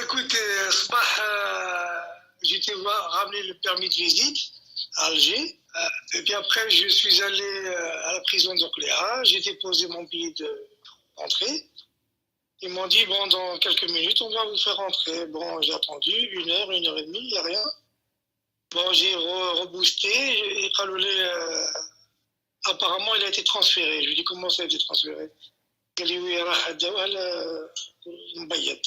Écoute, j'étais ramener le permis de visite à Alger. Et puis après, je suis allé à la prison d'Orléans. J'ai déposé mon billet d'entrée. Ils m'ont dit, bon, dans quelques minutes, on va vous faire rentrer. Bon, j'ai attendu 1 heure, 1 heure et demie, il n'y a rien. Bon, j'ai reboosté et Khaloulé, apparemment, il a été transféré. Je lui ai dit, comment ça a été transféré? Il a dit, oui, Mbayet.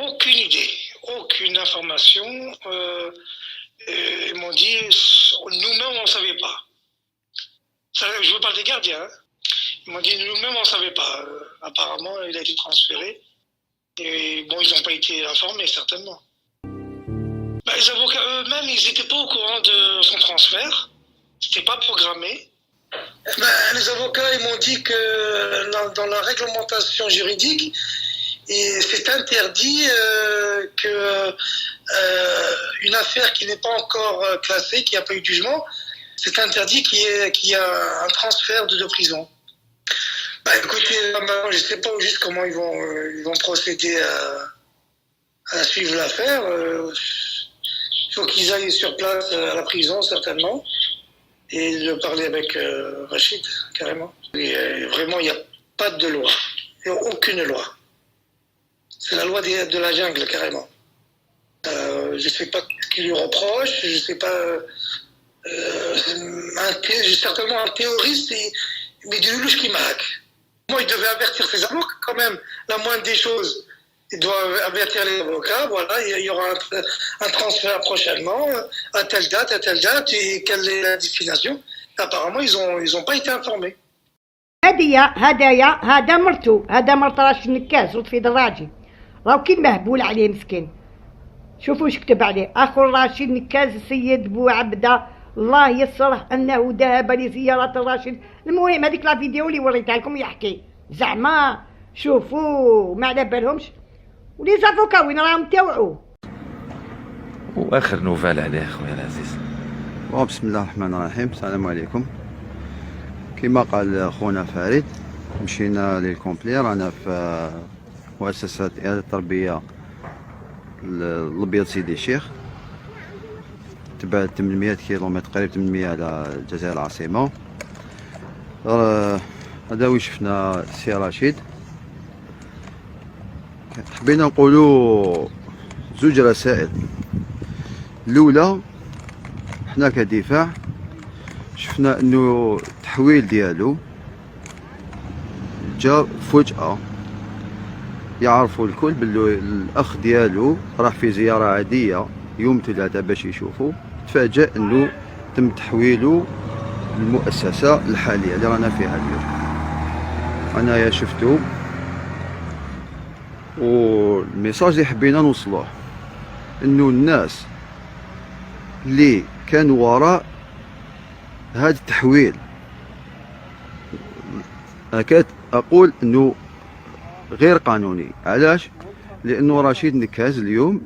Aucune idée, aucune information. Ils m'ont dit, nous-mêmes, on ne savait pas. Je veux parler des gardiens. Hein. Ils m'ont dit, nous-mêmes, on ne savait pas. Apparemment, il a été transféré. Et bon, ils n'ont pas été informés, certainement. Les avocats eux-mêmes, ils n'étaient pas au courant de son transfert. C'était pas programmé. Les avocats, ils m'ont dit que dans la réglementation juridique, c'est interdit qu'une affaire qui n'est pas encore classée, qui n'a pas eu de jugement, c'est interdit qu'il y a un transfert de prison. Écoutez, je ne sais pas juste comment ils vont procéder à suivre l'affaire. Il faut qu'ils aillent sur place à la prison, certainement, et de parler avec Rachid, carrément. Et, vraiment, il n'y a pas de loi. Il n'y a aucune loi. C'est la loi de la jungle, carrément. Je ne sais pas ce qu'il lui reproche, je ne sais pas... certainement un terroriste, mais du louche qui marque. Moi, il devait avertir ses avocats quand même, la moindre des choses. Il doit avertir les avocats, voilà, il y aura un transfert prochainement, à telle date, et quelle est la destination. Apparemment, ils ont pas été informés. هذا مرتو، هذا مرت راشد نكاز لطفي دراجي، راهو كي مهبول عليه مسكين. شوفوا واش كتب عليه، اخو راشد نكاز السيد بوعبده الله يسره انه ذهب لزياره راشد. المهم هذيك لا فيديو اللي وريتها لكم يحكي زعما شوفوا ما على بالهمش ولي زافوكا وين راهم توعوا. واخر نوفال عليه خويا العزيز. بسم الله الرحمن الرحيم. السلام عليكم. كما قال خونا فريد، مشينا للكومبلي، رانا في مؤسسة إعادة التربية الأبيض سيدي الشيخ، تبعد 800 كيلومتر، قريب 800 على الجزائر العاصمة. هذا وين شفنا السي رشيد. حبينا نقولوا زوج رسائل. الأولى، حنا كدفاع شفنا انه التحويل ديالو جا فجأة. يعرفوا الكل بلو الاخ ديالو راح في زيارة عادية يوم ثلاثة باش يشوفوا، تفاجأ انه تم تحويله للمؤسسة الحالية اللي رانا فيها اليوم. انايا شفتو، والميساج اللي حبينا نوصلوه انه الناس اللي كانوا وراء هذا التحويل، أكاد أقول أنه غير قانوني. علاش؟ لأنه رشيد نكاز اليوم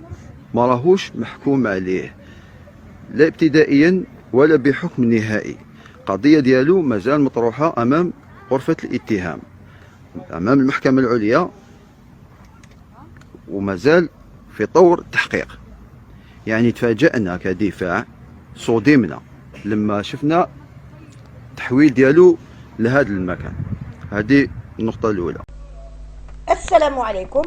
ما راهوش محكوم عليه لا ابتدائيا ولا بحكم نهائي. قضية ديالو مازال مطروحة أمام غرفة الاتهام، أمام المحكمة العليا، ومازال في طور التحقيق. يعني تفاجأنا كدفاع، صدمنا لما شفنا التحويل ديالو لهذا المكان. هذه النقطة الأولى. السلام عليكم.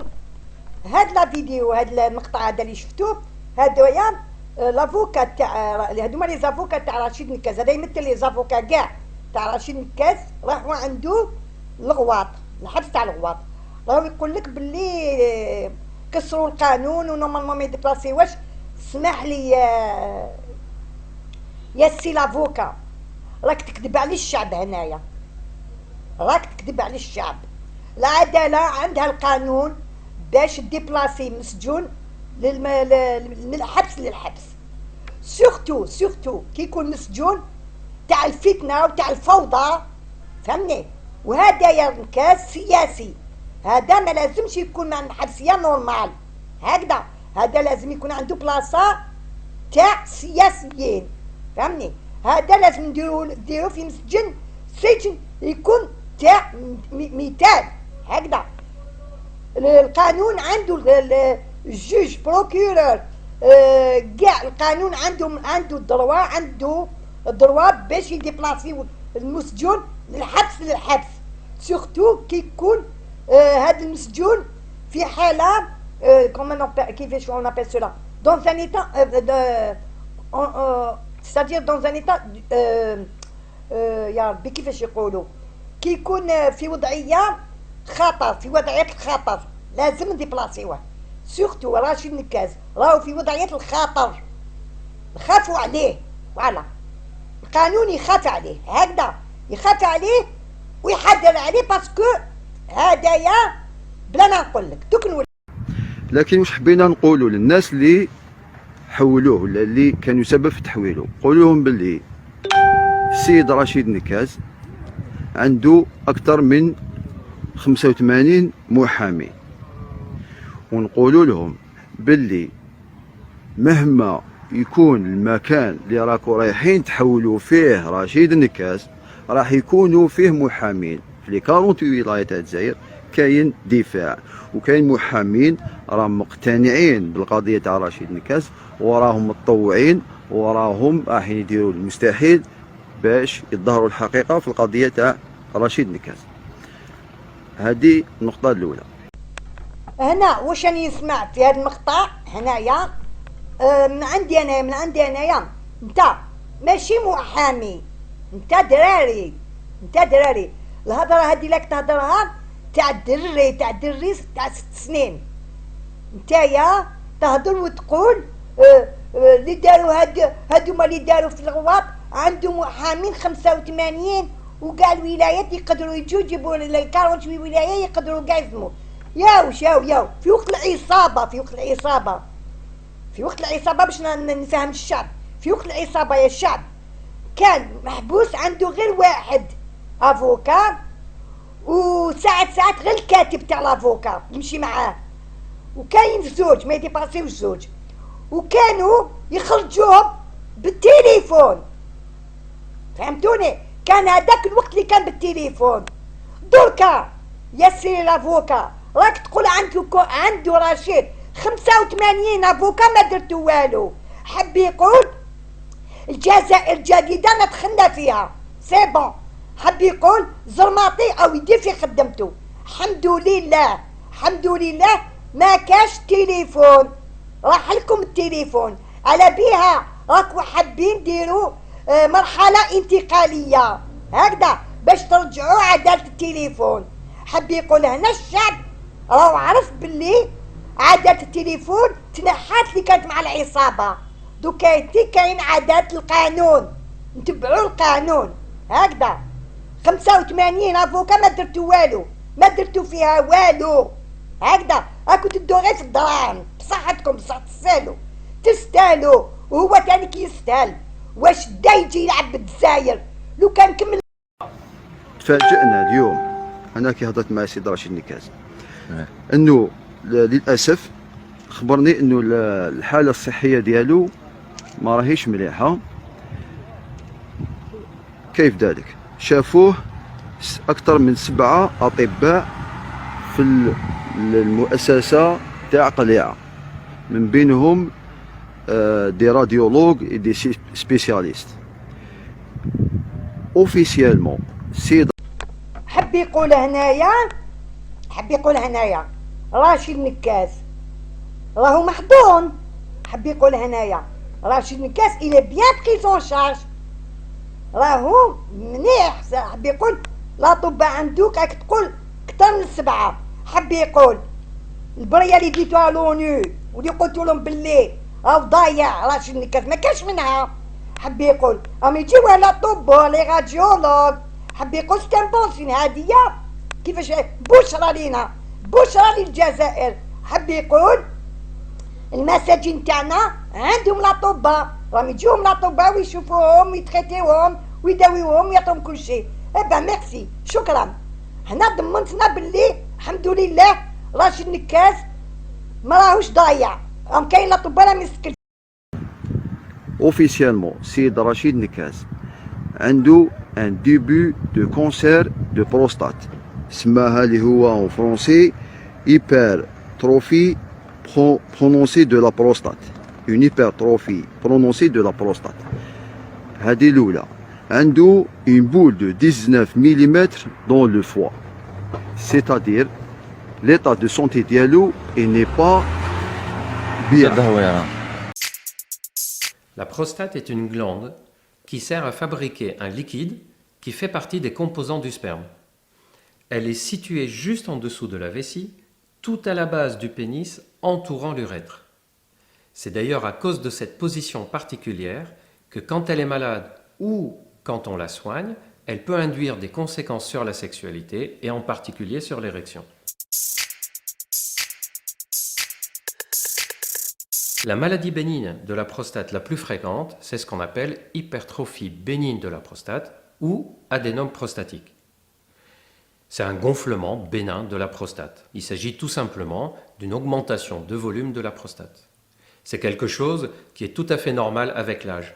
هاد لا فيديو، هاد المقطع هذا اللي شفتوه، هادويا لافوكا تاع هادوما لي زافوكا تاع رشيد نكاز. هذا يمثل لي زافوكا كاع تاع رشيد نكاز، راحوا عنده الغواط، الحبس تاع الغواط. راهو يقول لك باللي كسروا القانون ونورمالمون ما يديبلاسيوش. اسمح لي يا سي لافوكا، راك تكذب على الشعب هنايا، راك تكذب على الشعب. العدالة عندها القانون باش ديبلاسي مسجون من الحبس للحبس. سورتو كي يكون مسجون تاع الفتنة وتاع الفوضى، فهمني. وهذا يا نكاس سياسي، هذا ما لازمش يكون مع الحبسية نورمال هكذا. هذا لازم يكون عنده بلاصه تاع سياسيين، فهمني؟ هذا لازم نديرو في سجن يكون تاع مثال هكذا. القانون عنده الجوج بروكيورور، كاع القانون عنده الدروا باش يديبلاسيو المسجون للحبس سورتو كي يكون هذا المسجون في حاله كيفاش اون ابل سولا دون ان ايتا c'est-à-dire dans un état يا ربي كيفاش يقولوا، كي يكون في وضعيه خطر، في وضعيه الخطر لازم نديبلاسيوه. سورتو راشد نكاز راهو في وضعيه الخطر، نخافوا عليه، فوالا القانون يخاف عليه هكذا، يخاف عليه ويحذر عليه باسكو هدايا بلا ما نقول لك دوك. لكن واش حبينا نقولوا للناس اللي حولوه ولا اللي كانوا سبب في تحويله، قولوا لهم باللي السيد رشيد نكاز عنده اكثر من 85 محامي، ونقولوا لهم باللي مهما يكون المكان اللي راكو رايحين تحولوا فيه رشيد نكاز راح يكونوا فيه محامين في لي 48 ولايه تاع الجزائر، كاين دفاع وكاين محامين راهم مقتنعين بالقضيه تاع رشيد نكاز وراهم متطوعين وراهم رايحين يديروا المستحيل باش يظهروا الحقيقه في القضيه تاع رشيد نكاز. هذه النقطه الاولى. هنا واش راني نسمع في هذا المقطع هنايا من عندي انايا انت ماشي محامي، انت دراري الهضره هذه لك تهضرها تاع الدري تاع 6 سنين، نتايا تهضر وتقول اللي داروا هادوما اللي داروا في الغواط عندهم محامين 85 وكاع الولايات يقدروا يجوا يجيبوا 48 ولايه يقدروا كاع يزموا. ياو في وقت العصابه باش نفهم الشعب، في وقت العصابه يا الشعب كان محبوس عنده غير واحد افوكا، وساعات غير الكاتب تاع لافوكا يمشي معاه، وكاين زوج ما يديباسيوش زوج، وكانوا يخرجوهم بالتليفون، فهمتوني؟ كان هذاك الوقت اللي كان بالتليفون. دركا يا سي لافوكا راك تقول عنده رشيد 85 افوكا ما درتو والو، حب يقول الجزائر الجديده ندخلنا فيها سي بون، حب يقول زرماطي او يدير في خدمته. الحمد لله ما كاش تليفون، راح لكم التليفون على بيها راكو حابين ديروا مرحله انتقاليه هكذا باش ترجعوا عداله التليفون. حب يقول هنا الشعب راهو عرف باللي عداله التليفون تنحات اللي كانت مع العصابه، دوكا كاين عداله القانون، نتبعوا القانون هكذا. 85 افوكا ما درتو والو، ما درتو فيها والو هكذا، راكو تدو غير في الدراهم بصحتكم، بصح تستاهلوا وهو تاني كيستاهل. واش دا يجي يلعب بالجزائر لو كان كمل. تفاجئنا اليوم انا كي هضرت مع السيد رشيد نكاز انه للاسف خبرني انه الحاله الصحيه ديالو ما راهيش مليحه. كيف ذلك؟ شافوه اكثر من 7 اطباء في المؤسسه تاع قليعه، من بينهم دي راديولوج دي سبيسياليست. اوفيسيالمون سيد حب يقول هنايا راشد نكاز راهو محضون، حب يقول هنايا راشد نكاز الى بيان بريزون شارج، راهو منيح. حب يقول الاطباء عندك راك تقول كثر من 7. حب يقول البريه اللي ديتوها لونو واللي قلت لهم باللي راهو ضايع راشد نكاز ما كاش منها. حب يقول راهم يجيو على الاطباء لي راديولوج. حب يقول ستان بونسين هادية كيفاش بشرى لينا، بشرى للجزائر. حب يقول المساجين تاعنا عندهم الاطباء، راهم يجيوهم الاطباء ويشوفوهم ويتخيتيوهم ويداويوهم ويعطوهم كل شيء. ابا ميرسي شكرا. هنا ضمنتنا باللي الحمد لله راشد نكاز ما راهوش ضايع، كاين الاطباء لا مسكن. Officiellement, Sid Rachid Nekaz عنده un début de cancer de prostate. اسمها اللي هو en français hypertrophie prononcée de la prostate. Une hypertrophie prononcée de la prostate. هذه الأولى. عنده une boule de 19 mm dans le foie. C'est-à-dire l'état de santé ديالو n'est pas bien. La prostate est une glande qui sert à fabriquer un liquide qui fait partie des composants du sperme. Elle est située juste en dessous de la vessie, tout à la base du pénis entourant l'urètre. C'est d'ailleurs à cause de cette position particulière que quand elle est malade ou quand on la soigne, elle peut induire des conséquences sur la sexualité et en particulier sur l'érection. La maladie bénigne de la prostate la plus fréquente, c'est ce qu'on appelle hypertrophie bénigne de la prostate ou adénome prostatique. C'est un gonflement bénin de la prostate. Il s'agit tout simplement d'une augmentation de volume de la prostate. C'est quelque chose qui est tout à fait normal avec l'âge.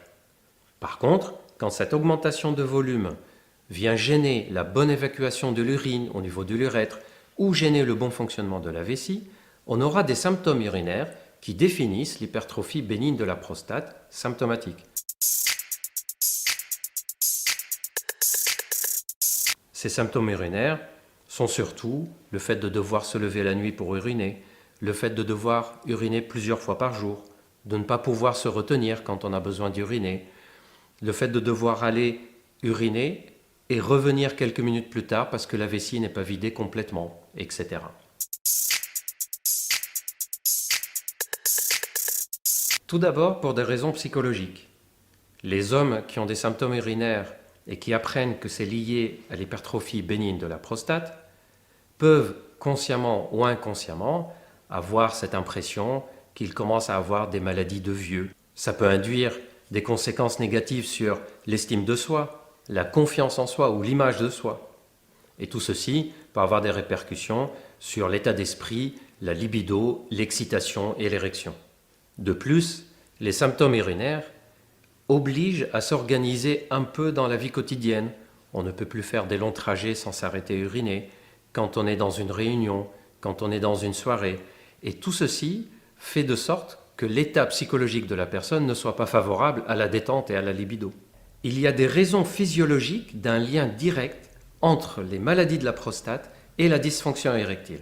Par contre, quand cette augmentation de volume vient gêner la bonne évacuation de l'urine au niveau de l'urètre ou gêner le bon fonctionnement de la vessie, on aura des symptômes urinaires qui définissent l'hypertrophie bénigne de la prostate symptomatique. Ces symptômes urinaires sont surtout le fait de devoir se lever la nuit pour uriner, le fait de devoir uriner plusieurs fois par jour, de ne pas pouvoir se retenir quand on a besoin d'uriner, le fait de devoir aller uriner et revenir quelques minutes plus tard parce que la vessie n'est pas vidée complètement, etc. Tout d'abord pour des raisons psychologiques. Les hommes qui ont des symptômes urinaires et qui apprennent que c'est lié à l'hypertrophie bénigne de la prostate peuvent consciemment ou inconsciemment avoir cette impression qu'ils commencent à avoir des maladies de vieux. Ça peut induire des conséquences négatives sur l'estime de soi, la confiance en soi ou l'image de soi. Et tout ceci peut avoir des répercussions sur l'état d'esprit, la libido, l'excitation et l'érection. De plus, les symptômes urinaires obligent à s'organiser un peu dans la vie quotidienne. On ne peut plus faire des longs trajets sans s'arrêter uriner, quand on est dans une réunion, quand on est dans une soirée. Et tout ceci fait de sorte que l'état psychologique de la personne ne soit pas favorable à la détente et à la libido. Il y a des raisons physiologiques d'un lien direct entre les maladies de la prostate et la dysfonction érectile.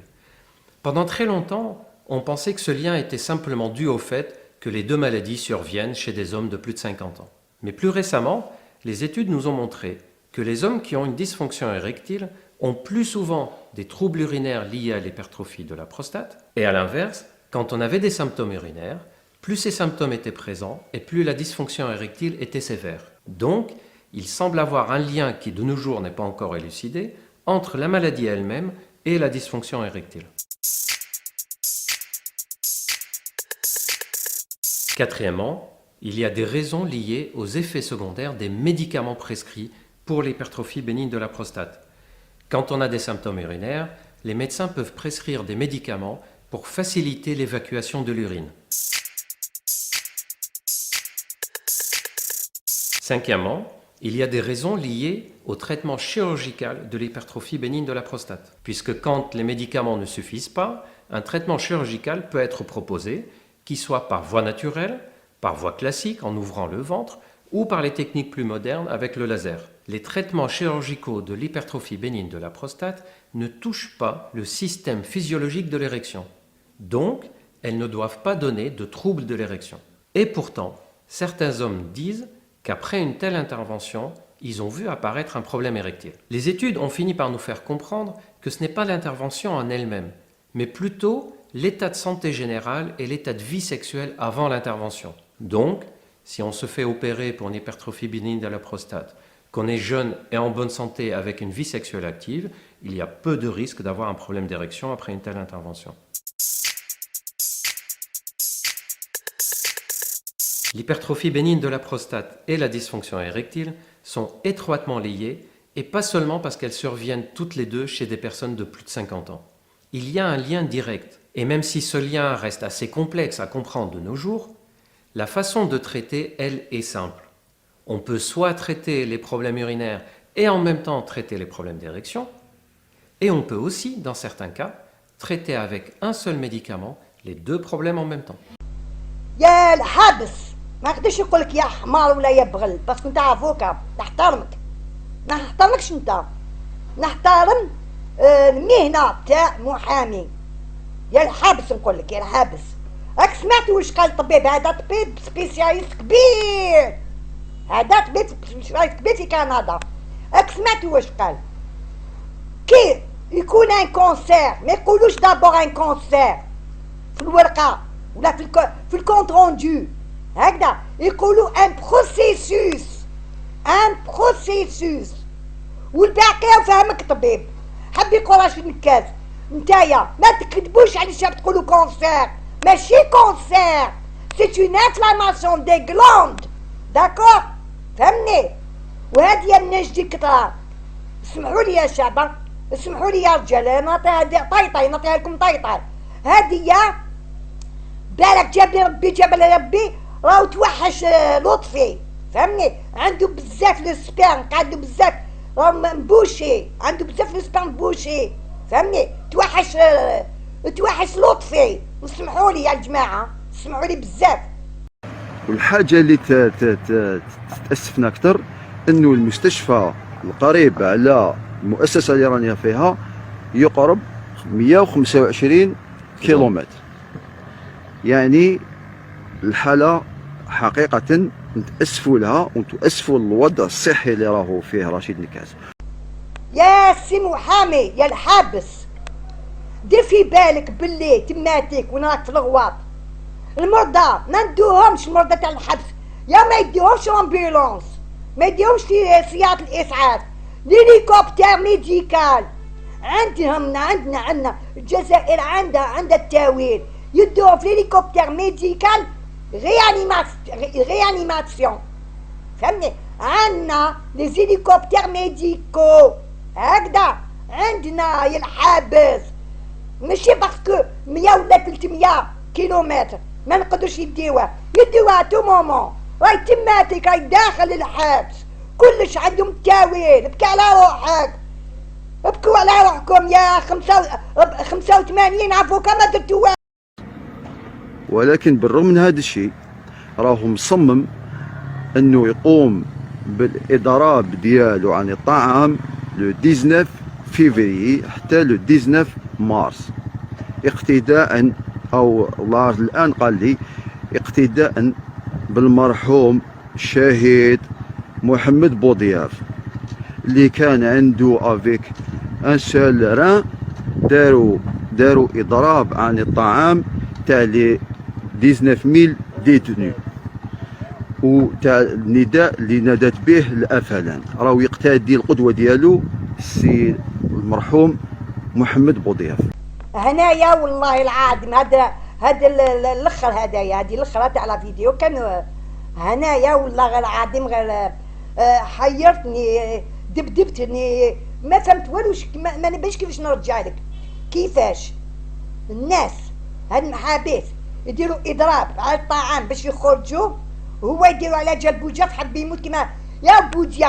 Pendant très longtemps, on pensait que ce lien était simplement dû au fait que les deux maladies surviennent chez des hommes de plus de 50 ans. Mais plus récemment, les études nous ont montré que les hommes qui ont une dysfonction érectile ont plus souvent des troubles urinaires liés à l'hypertrophie de la prostate, et à l'inverse, quand on avait des symptômes urinaires, plus ces symptômes étaient présents et plus la dysfonction érectile était sévère. Donc, il semble avoir un lien qui de nos jours n'est pas encore élucidé entre la maladie elle-même et la dysfonction érectile. Quatrièmement, il y a des raisons liées aux effets secondaires des médicaments prescrits pour l'hypertrophie bénigne de la prostate. Quand on a des symptômes urinaires, les médecins peuvent prescrire des médicaments pour faciliter l'évacuation de l'urine. Cinquièmement, il y a des raisons liées au traitement chirurgical de l'hypertrophie bénigne de la prostate, puisque quand les médicaments ne suffisent pas, un traitement chirurgical peut être proposé, qui soit par voie naturelle, par voie classique en ouvrant le ventre, ou par les techniques plus modernes avec le laser. Les traitements chirurgicaux de l'hypertrophie bénigne de la prostate ne touchent pas le système physiologique de l'érection. Donc, elles ne doivent pas donner de troubles de l'érection. Et pourtant, certains hommes disent qu'après une telle intervention, ils ont vu apparaître un problème érectile. Les études ont fini par nous faire comprendre que ce n'est pas l'intervention en elle-même, mais plutôt l'état de santé général et l'état de vie sexuelle avant l'intervention. Donc, si on se fait opérer pour une hypertrophie bénigne de la prostate, qu'on est jeune et en bonne santé avec une vie sexuelle active, il y a peu de risques d'avoir un problème d'érection après une telle intervention. L'hypertrophie bénigne de la prostate et la dysfonction érectile sont étroitement liées et pas seulement parce qu'elles surviennent toutes les deux chez des personnes de plus de 50 ans. Il y a un lien direct Et même si ce lien reste assez complexe à comprendre de nos jours, la façon de traiter, elle, est simple. On peut soit traiter les problèmes urinaires et en même temps traiter les problèmes d'érection, et on peut aussi, dans certains cas, traiter avec un seul médicament les deux problèmes en même temps. يا الحبس ما نقدرش نقول لك يا حمار ولا يا بغل باسكو انت افوكا نحترمك ما نحترمكش انت نحترم المهنه تاع محامي يا الحبس نقول لك يا الحبس راك سمعتي واش قال الطبيب هذا طبيب سبيسياليست كبير هذا طبيب سبيسياليست كبير في كندا راك سمعتي واش قال كي يكون ان كونسير ما يقولوش دابور ان كونسير في الورقه ولا في الكونت روندو هكذا يقولوا ان بروسيسوس والباقي فهمك طبيب حب يقول راشد نكاز نتايا ما تكذبوش على الشاب تقولوا كونسير ماشي كونسير سي اون انفلاماسيون دي غلوند داكور فهمني وهذه النجدي كثرة اسمحوا لي يا شعب اسمحوا لي يا رجال انا طيطي نعطيها لكم طيطي هذه بالك جاب لي ربي راهو توحش لطفي فهمني عنده بزاف لو سبيرم عنده بزاف راهو مبوشي عنده بزاف لو سبيرم بوشي فهمني توحش لطفي اسمحوا لي يا جماعه اسمحوا لي بزاف. والحاجه اللي تاسفنا اكثر انه المستشفى القريب على المؤسسه اللي راني فيها يقرب 125 كيلومتر، يعني الحاله حقيقه نتاسفوا لها ونتاسفوا للوضع الصحي اللي راهو فيه رشيد نكاز. يا سي محامي يا الحابس دير في بالك باللي تماتيك ونراك في الغواط المرضى ما ندوهمش المرضى تاع الحبس يا ما يديهمش امبيلونس ما يديهمش سيارة الاسعاف ليليكوبتر ميديكال عندنا الجزائر عندها التاويل يدوه في ليليكوبتر ميديكال ريانيماسيون فهمني عندنا لي زيليكوبتر ميديكو هكذا عندنا يا الحابس ماشي باسكو 100 ولا 300 كيلومتر ما نقدرش يديوها تو مومون راهي تماتك راهي داخل الحبس كلش عندهم تاويل بكى على روحك ابكوا على روحكم يا 85 افوكا ما درتو. ولكن بالرغم من هذا الشيء راهو مصمم انه يقوم بالاضراب ديالو عن الطعام لو 19 فيفري حتى لو 19 مارس اقتداء او الله الان قال لي اقتداء بالمرحوم الشهيد محمد بوضياف اللي كان عنده افيك ان سول ران داروا اضراب عن الطعام تاع لي 19000 ديتوني وتاع النداء اللي نادت به الافلان راهو يقتدي القدوه ديالو السي المرحوم محمد بوضياف. هنايا والله العظيم هذا الاخر هذايا هذه الاخر تاع لا فيديو كان هنايا والله غير العظيم غير حيرتني دبدبتني ما فهمت والو ما نبانش كيفاش نرجع لك كيفاش الناس هاد المحابس يديروا اضراب على الطعام باش يخرجوا هو يديروا على جال بوجاف حب يموت كيما يا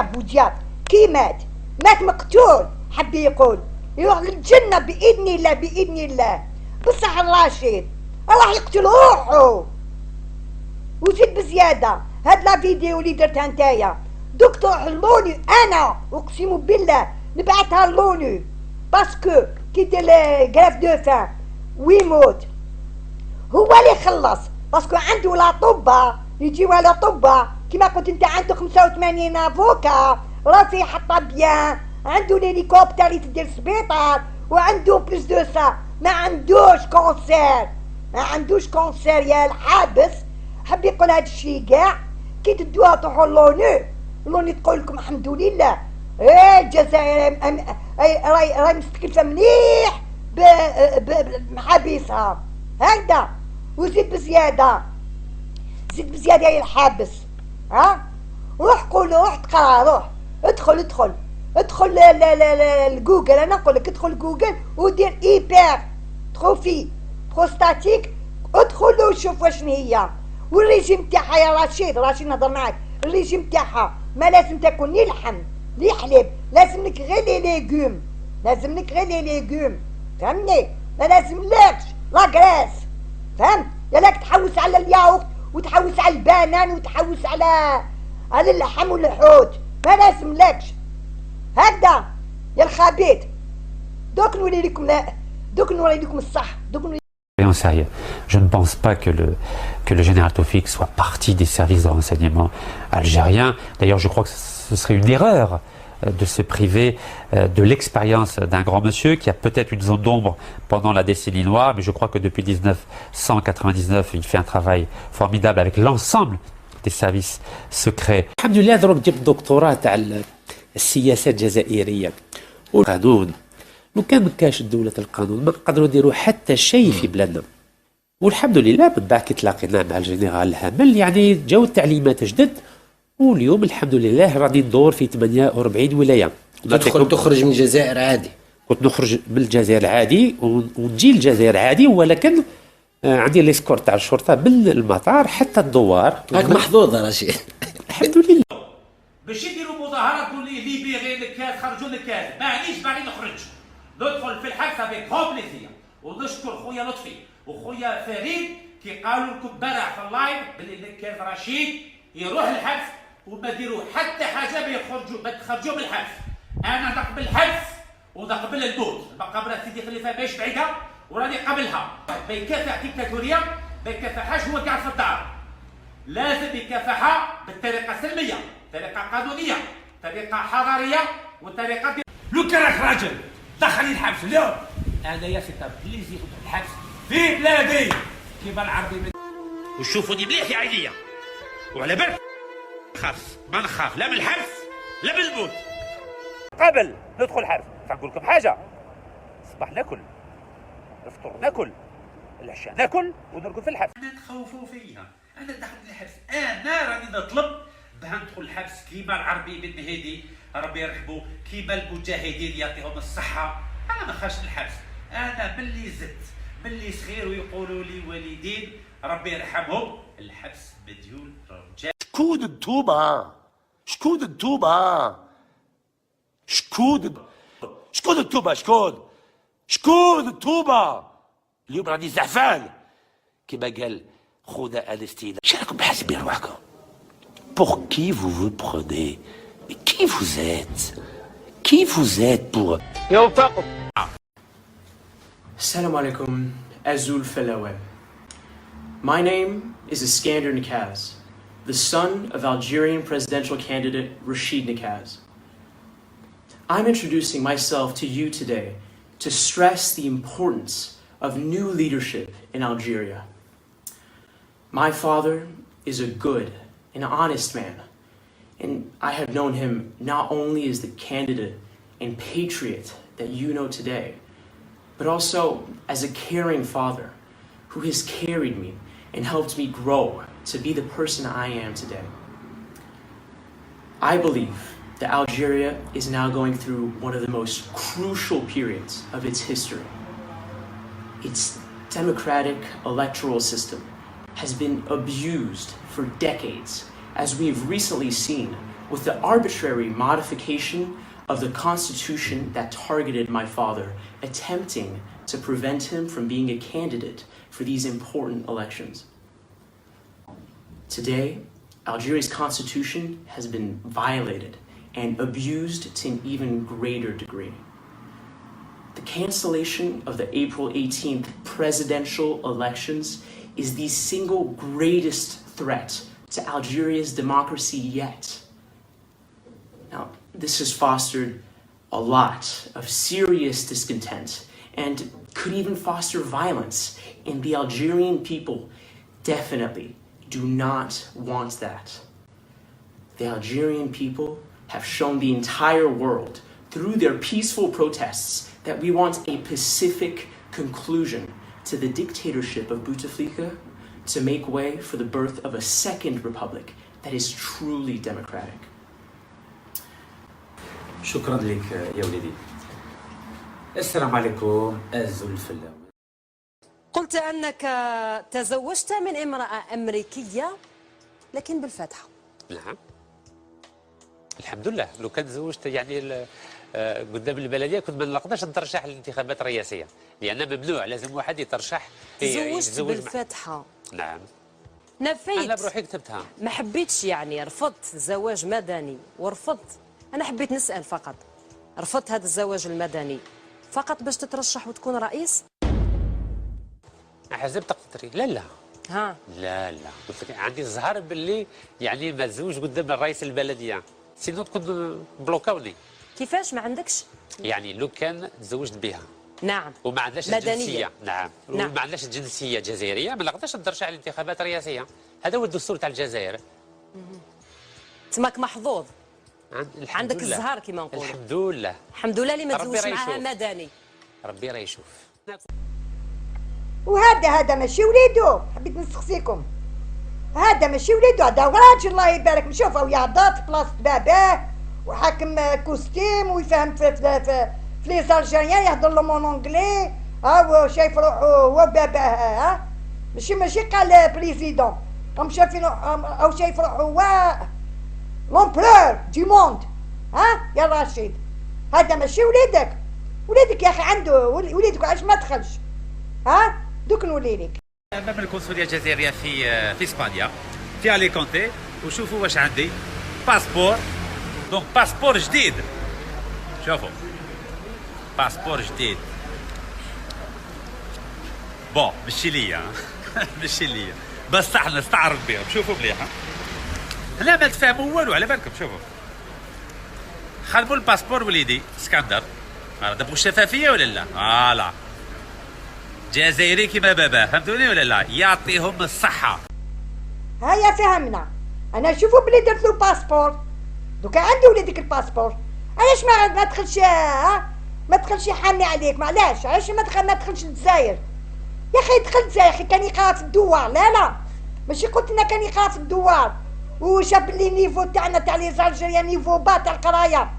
بوجاف كي مات مقتول حب يقول يروح للجنه باذن الله بصح الرشيد راح يقتل روحه وزيد بزياده هاد لا فيديو اللي درتها نتايا دكتور لونو انا اقسم بالله نبعثها لونو باسكو كي دير غراف دو فان ويموت هو اللي يخلص باسكو عنده الاطباء يجيو على الاطباء كيما قلت انت عنده 85 افوكا راسي حطها بيان عنده ليليكوبتر اللي تدير السبيطار وعنده بلوس دو سا ما عندوش كونسير يا الحابس حب يقول هاد الشي كاع كي تدوها تروحوا لونو تقول لكم الحمد لله الجزائر راهي مستكلفه مليح بمحابسها هكذا وزيد بزياده يا الحابس ها روح تقرا روح ادخل لجوجل انا نقول لك ادخل جوجل ودير ايبر تروفي بروستاتيك، ادخل وشوف واش هي. والريجيم تاعها يا رشيد، رشيد نهضر معاك، الريجيم تاعها ما لازم تاكل ني لحم ني حليب، لازم لك غير لي ليغوم، لازم لك غير لي ليغوم، فهمني؟ ما لازم لكش لا غراس، فهمت؟ ياك تحوس على الياغورت وتحوس على البنان وتحوس على اللحم والحوت، ما لازم لكش هكذا يا الخبيث. دوك نوري لكم، لا دوك نوري لكم الصح، دوك نوري. Sérieux. Je ne pense pas que le général Taoufik soit parti des services de renseignement algériens. D'ailleurs, je crois que ce serait une erreur de se priver de l'expérience d'un grand monsieur qui a peut-être une zone d'ombre pendant la décennie noire, mais je crois que depuis 1999, il fait un travail formidable avec l'ensemble des services secrets. الحمد لله دروك جبت دكتوراه تاع السياسات الجزائريه والقانون. لو كان ما كاش دولة القانون ما نقدروا نديروا حتى شيء في بلادنا. والحمد لله من بعد كي تلاقينا مع الجنرال الهامل يعني جاو التعليمات جدد، واليوم الحمد لله راني ندور في 48 ولايه. تخرج من الجزائر عادي. كنت نخرج من الجزائر عادي ونجي الجزائر عادي، ولكن عندي ليسكور تاع الشرطه من المطار حتى الدوار. هاك محظوظ رشيد. الحمد لله. باش يديروا مظاهرات تقول لي ليبيغي الكاس، خرجوا الكاس، مانيش باغي نخرج، ندخل في الحبس افيك غون بليزير. ونشكر خويا لطفي وخويا فريد كي قالوا لكم امبارح في اللايف بلي الكاس رشيد يروح الحبس وما ديروا حتى حاجه ما تخرجوا من الحبس. انا نقبل الحبس ونقبل الموت، المقابره سيدي خليفه ماهيش بعيده وراني قابلها. ما يكافح ديكتاتوريه، ما يكافحهاش هو قاعد في الدار، لازم يكافحها بالطريقه السلميه، طريقه قانونيه، طريقه حضاريه، وطريقه لو كان راك راجل دخلني الحبس اليوم، انا يا سي بليزير الحبس في بلادي كيما العربي. وشوفوني مليح يا عينيا، وعلى بالك ما نخاف لا من الحبس لا من الموت. قبل ندخل الحبس نقول لكم حاجه، الصباح ناكل، الفطور ناكل، العشاء ناكل ونرقد في الحبس. انا تخوفوا فيا، انا دخلت الحبس، انا راني نطلب باه ندخل الحبس كيما العربي بن مهدي ربي يرحمه، كيما المجاهدين يعطيهم الصحه. انا ما خرجت الحبس، انا ملي زدت ملي صغير ويقولوا لي والدين ربي يرحمهم الحبس مديول رجال. شكون انتوما؟ شكون انتوما؟ شكون انتوما؟ شكون انتوما؟ اليوم راني زعفان كما قال خونا انستينا. شراكم حاسبين روحكم؟ Pour qui vous vous prenez? Mais qui vous êtes? Qui vous êtes pour... Assalamu alaikum, Azul Felawe. My name is Iskander Nikaz, the son of Algerian presidential candidate Rashid Nikaz. I'm introducing myself to you today to stress the importance of new leadership in Algeria. My father is a good and honest man, and I have known him not only as the candidate and patriot that you know today, but also as a caring father who has carried me and helped me grow to be the person I am today. I believe that Algeria is now going through one of the most crucial periods of its history. Its democratic electoral system has been abused for decades, as we have recently seen with the arbitrary modification of the constitution that targeted my father, attempting to prevent him from being a candidate for these important elections. Today, Algeria's constitution has been violated and abused to an even greater degree. The cancellation of the April 18th presidential elections is the single greatest threat to Algeria's democracy yet. Now, this has fostered a lot of serious discontent and could even foster violence, and the Algerian people definitely do not want that. The Algerian people have shown the entire world through their peaceful protests that we want a pacific conclusion to the dictatorship of Bouteflika to make way for the birth of a second republic that is truly democratic. شكرا لك يا ولدي. السلام عليكم أزول الفلاوي. قلت أنك تزوجت من امرأة أمريكية لكن بالفاتحة. نعم الحمد لله. لو كان تزوجت يعني قدام البلديه كنت ما نقدرش نترشح للانتخابات الرئاسيه، لان ممنوع، لازم واحد يترشح. تزوجت بالفاتحة. نعم. نفيت. انا بروحي كتبتها. ما حبيتش يعني، رفضت زواج مدني ورفضت. انا حبيت نسأل فقط، رفضت هذا الزواج المدني فقط باش تترشح وتكون رئيس؟ حسب تقديري. لا لا ها لا قلت لك عندي الزهر باللي يعني ما تزوج قدام الرئيس البلديه، سينو تكون بلوكاوني. كيفاش ما عندكش؟ يعني لو كان تزوجت بها نعم وما عندناش الجنسيه. نعم وما عندناش الجنسيه الجزائريه ما نقدرش نترشح على الانتخابات الرئاسيه. هذا هو الدستور تاع الجزائر. تماك محظوظ. عندك لله. الزهر كما نقولوا. الحمد لله. الحمد لله اللي ما تزوجش معها مدني. ربي راه يشوف. وهذا ماشي وليدو، حبيت نسقسيكم، هذا ماشي وليدو، هذا راجل الله يبارك. نشوفه يهضر في بلاصه باباه وحاكم كوستيم ويفهم في لي زالجيريان، يهضر لهم مون اونجلي. ها شايف روحو هو باباه. ها ماشي قال بريزيدون، راهم شايفين او شايف روحو هو لومبرور دي موند. ها يا رشيد، هذا ماشي وليدك يا اخي، عنده وليدك علاش ما دخلش؟ ها دوك نولي لك. امام القنصليه الجزائريه في اسبانيا في اليكونتي، وشوفوا واش عندي باسبور. دونك باسبور جديد، شوفوا باسبور جديد. بون ماشي ليا ماشي ليا، بصح نستعرض بهم. شوفوا مليح، لا ما تفهموا والو على بالكم. شوفوا خلبوا الباسبور وليدي اسكندر، دابا الشفافيه ولا لا؟ فوالا جزائري كيما باباه، فهمتوني ولا لا؟ يعطيهم الصحة. هيا فهمنا. أنا نشوفو بلي درت له باسبور، دوكا عندي وليدك الباسبور، علاش ما تدخلش؟ ما تدخلش يحامي عليك، علاش ما تدخلش للجزائر؟ يا أخي دخل للجزائر، يا أخي كان يقرا في الدوار. لا ماشي قلت لنا كان يقرا في الدوار وشاف بلي نيفو تاعنا تاع لي زالجيريان نيفو با تاع القراية،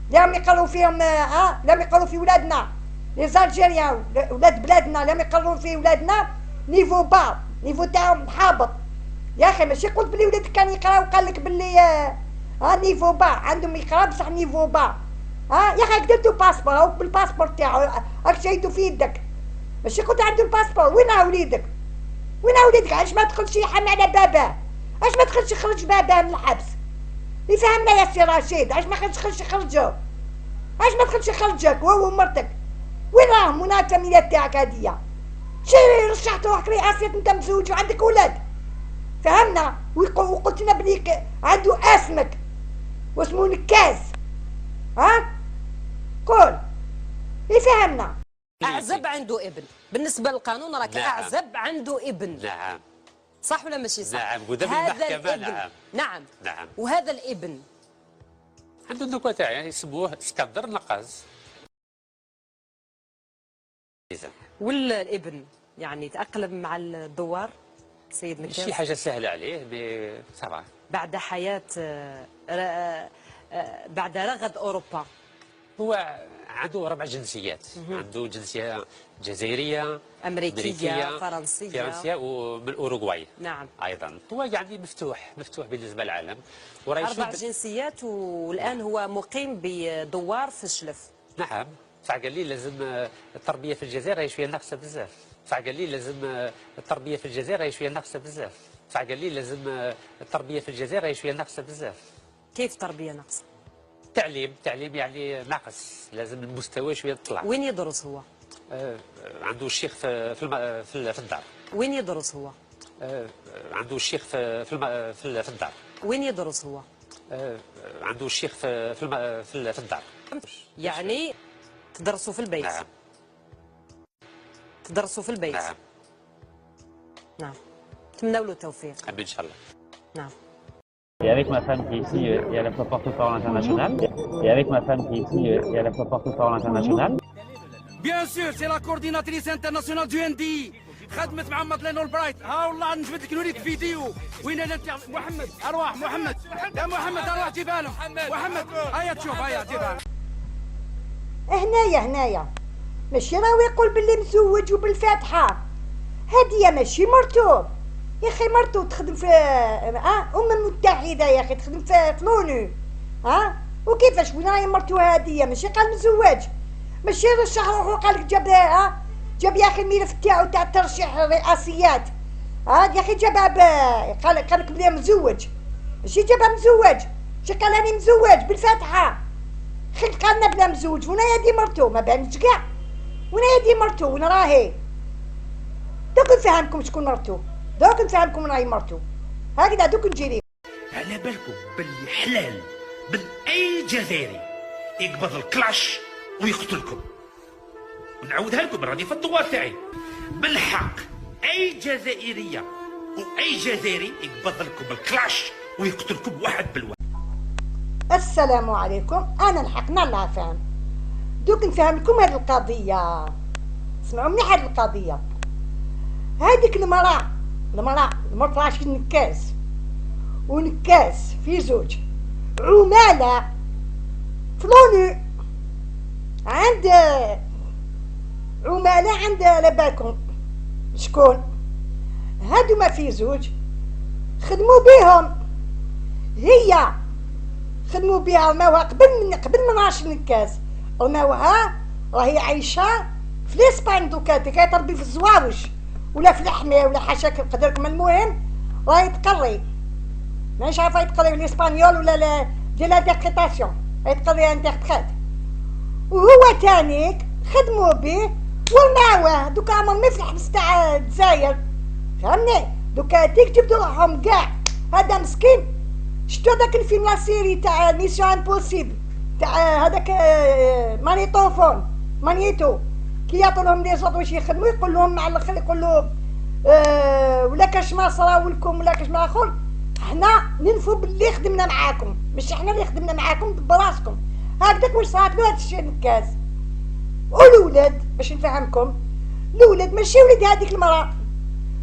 لازم يقراو فيهم. لازم يقراو في ولادنا لي زالجيريان، ولاد بلادنا لما يقرروا في ولادنا نيفو با، نيفو تاعهم حابط. يا اخي ماشي قلت بلي ولادك كان يقرا وقال لك بلي نيفو با، عندهم يقرا بصح نيفو با. يا اخي درتو باسبور، هاك بالباسبور تاعو راك شايدو في يدك. ماشي قلت عنده الباسبور. وين وليدك؟ علاش ما تدخلش يحمي على باباه؟ علاش ما تدخلش يخرج باباه من الحبس؟ يفهمنا يا سي رشيد، علاش ما تدخلش يخرجو؟ علاش ما تدخلش يخرجك هو ومرتك؟ وين راهم منى الفاميليا تاعك هادية؟ شي رشحت روحك رئاسية انت مزوج وعندك ولاد، فهمنا؟ وقلت لنا بلي عنده اسمك واسمو نكاز. قول يفهمنا. اعزب عنده ابن، بالنسبة للقانون راك نعم. اعزب عنده ابن. نعم صح ولا ماشي صح؟ نعم قدام المحكمة. نعم وهذا الابن عنده النكوة تاعي، يعني يسموه اسكندر نقاز. والابن يعني تأقلم مع الدوار سيد نكاز؟ شي حاجة سهلة عليه بصراحة. بعد حياة بعد رغد أوروبا. هو عنده 4 جنسيات. عنده جنسية جزائرية، أمريكية، فرنسية ومن أوروغواي. نعم. أيضا هو يعني مفتوح بالنسبة للعالم. 4 جنسيات، والآن هو مقيم بدوار في الشلف. نعم. فقال لي لازم التربية في الجزائر راهي شوية ناقصة بزاف. فقال لي لازم التربية في الجزائر راهي شوية ناقصة بزاف. فقال لي لازم التربية في الجزائر راهي شوية ناقصة بزاف. كيف تربية ناقصة؟ تعليم يعني ناقص، لازم المستوى شوية يطلع. وين يدرس هو؟ عنده الشيخ في الدار. وين يدرس هو؟ عنده الشيخ في الدار. وين يدرس هو؟ عنده الشيخ في الدار. يعني تدرسوا في البيت. نعم. تدرسوا في البيت. نعم. نتمنى له التوفيق. ان شاء الله. نعم. Et avec ma femme qui est ici, il y a la fois porte-parole international. Et avec ma femme qui est ici, il y a la fois porte-parole international. Bien sûr, c'est la coordinatrice internationale du NDI. خدمت مع مادلين اولبرايت. ها والله نجبد لك نوريك فيديو وين محمد ارواح محمد يا محمد ارواح جبالهم محمد هيا تشوف هيا جبالهم. هنايا ماشي راهو يقول باللي مزوج وبالفاتحة. هادية ماشي مرتو يا اخي، مرتو تخدم في المتحدة يا اخي، تخدم في لونو وكيفاش وين راهي مرتو هادية؟ ماشي قال مزواج، ماشي رشح روحو قالك جاب جاب يا اخي الملف تاعو تاع ترشيح الرئاسيات يا اخي جابها قالك بلي مزوج، ماشي جابها مزوج، ماشي قال راني مزوج بالفاتحة، خلت قالنا بلا مزوج. وين هادي مرتو؟ ما بانتش كاع. وين هادي مرتو؟ وين راهي؟ دوك نفهمكم شكون مرتو، دوك نفهمكم وين راهي مرتو، هكذا دوك نجي. على بالكم باللي حلال من اي جزائري يقبض الكلاش ويقتلكم؟ ونعاودها لكم راني في الدوار تاعي، من حق اي جزائريه واي جزائري يقبض لكم الكلاش ويقتلكم واحد بالواحد. السلام عليكم، انا الحقنا الله فاهم. دوك نفهم لكم هذه القضيه، اسمعوا مليح هذه القضيه. هذيك المراه المرت راشد نكاس، ونكاس في زوج عماله فلونو عند عماله عند لباكم شكون هادو ما في زوج خدموا بيهم، هي خدموا بها الماوها قبل من راشد نكاس. الماوها راهي عايشه في الاسبان دوكاتي، كتربي في الزواوش ولا في الحمير ولا حاشاك قدركم. المهم راهي تقري، مانيش عارفه يتقري الاسبانيول ولا ديال لا ديكريتاسيون، يتقري انتربريت. وهو تانيك خدموا به والماواه دوكا عمرهم في الحبس تاع الجزائر، فهمني؟ دوكا تكتبدو روحهم كاع. هذا مسكين شتو هذاك الفيلم لا سيري تاع ميسيون امبوسيبل تاع هذاك مانيتو كي يعطوا لهم لي زوط واش يخدموا، يقول لهم مع الاخر يقول لهم ولا كاش ما صراولكم ولا كاش ما اخر، حنا ننفوا باللي خدمنا معاكم، مش حنا اللي خدمنا معاكم براسكم. هكذاك واش صارت له هاد الشيء نكاس. والولاد باش نفهمكم، الولاد ماشي ولد هذيك المراه،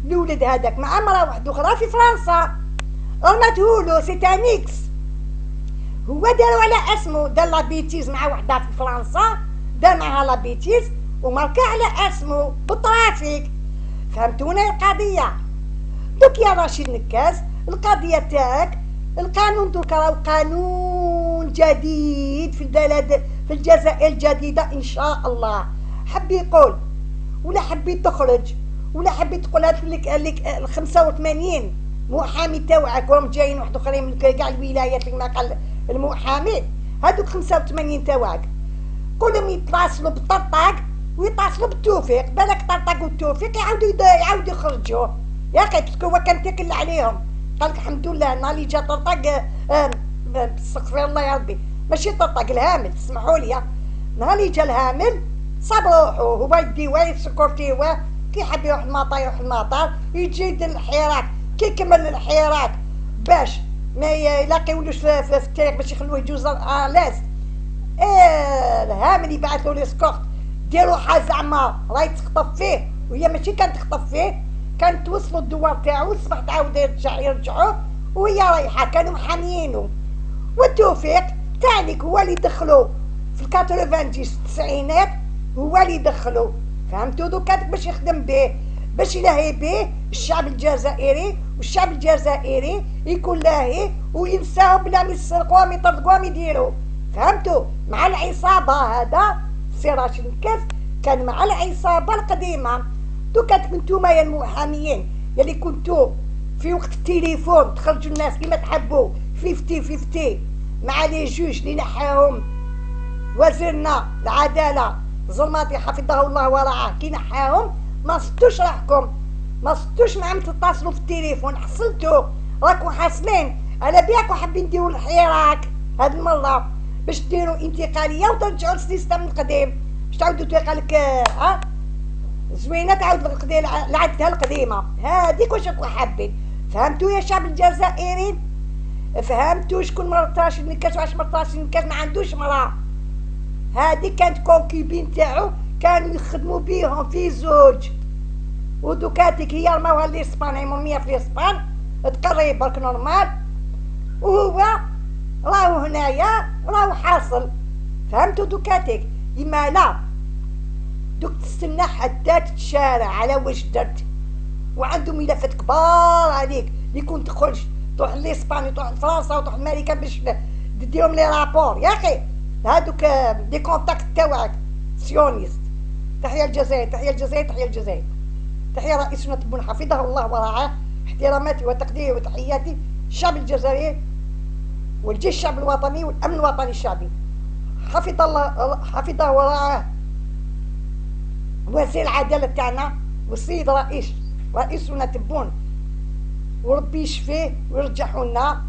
الولد هذاك مع مراه واحده اخرى في فرنسا رماتهولو سيتانيكس، هو داروا على اسمه، دار لا بيتيز مع وحده في فرنسا، دار معها لا بيتيز وماركا على اسمه بالترافيك. فهمتونا القضيه؟ دوك يا رشيد نكاس القضيه تاعك القانون دوك راهو قانون جديد في البلد في الجزائر الجديده ان شاء الله. حبي يقول ولا حبي تخرج ولا حبي تقول هذيك 85 محامي تاوعك وهم جايين واحد اخرين من كاع الولايات اللي ما قال المحامي، هذوك 85 تاوعك كلهم يتواصلوا بالطرطاق ويتصلوا بالتوفيق، بالك طرطاق والتوفيق يعاودوا يخرجوا يا اخي، باسكو هو كان تاكل عليهم. قالك الحمد لله نهار اللي جا طرطاق استغفر الله يا ربي، ماشي طرطاق الهامل، تسمحوا لي، نهار اللي جا الهامل صاب روحو هو يديوه يسكورتيوه، كي حب يروح المطار يجي يدير الحراك، كي يكمل الحراك باش ما يلاقيولوش في الطريق باش يخلوه يجوز لاز. الهامل يبعث له لي سكورت ديرو زعما راهي تخطف فيه، وهي ماشي كانت تخطف فيه، كانت توصلوا الدوار تاعو الصباح تعاود يرجعوا وهي رايحه، كانوا محاميينو. والتوفيق تانيك هو اللي دخلو في التسعينات، هو اللي دخلو، فهمتوا؟ دوكا باش يخدم به، باش يلاهي به الشعب الجزائري، والشعب الجزائري يكون لاهي وينساهم بلا ما يسرقوهم يطردقوهم يديروا، فهمتوا؟ مع العصابه هذا سي راشد نكاس كان مع العصابه القديمه. دوكا نتوما يا المحاميين يلي كنتو في وقت التليفون تخرجوا الناس كيما تحبوا 50-50 مع لي جوج اللي نحاهم وزيرنا العداله زلماطي حفظه الله ورعاه، كي نحاهم ما صدتوش راحكم، ما صدتوش معاهم تتصلوا في التليفون، حصلتوا راكم حاصلين على بياكم حابين ديروا الحراك هاد المره باش ديروا انتقاليه وترجعوا للسيستم القديم، باش تعاودوا تلقى زوينه تعاود لعادتها القديمه هذيك. واش راكم حابين؟ فهمتوا يا شعب الجزائري؟ فهمتوا شكون مرات راشد نكاس وعلاش مرات راشد نكاس ما عندوش مراه؟ هذه كانت كونكيبين تاعو، كانوا يخدموا بيهم في زوج، ودوكاتيك هي رماوها لإسبان، هي مرميه في الإسبان تقري برك نورمال، وهو راهو هنايا راهو حاصل. فهمتوا دوكاتيك؟ إما لا دوك تستنى حتى تتشارع على واش درت، وعندهم ملفات كبار عليك اللي كنت تخرج تروح لاسبانيا وتروح لفرنسا وتروح لامريكا باش ديرهم لي رابور يا اخي. هادوك دي كونتاكت تاوعك سيونيست. تحيا الجزائر، تحيا الجزائر، تحيا الجزائر، تحيا رئيسنا تبون حفظه الله ورعاه. احتراماتي وتقديري وتحياتي الشعب الجزائري والجيش الشعب الوطني والامن الوطني الشعبي. حفظ الله حفظه ورعاه وزير العداله تاعنا والسيد رئيسنا تبون، وربي يشفيه ويرجعوا لنا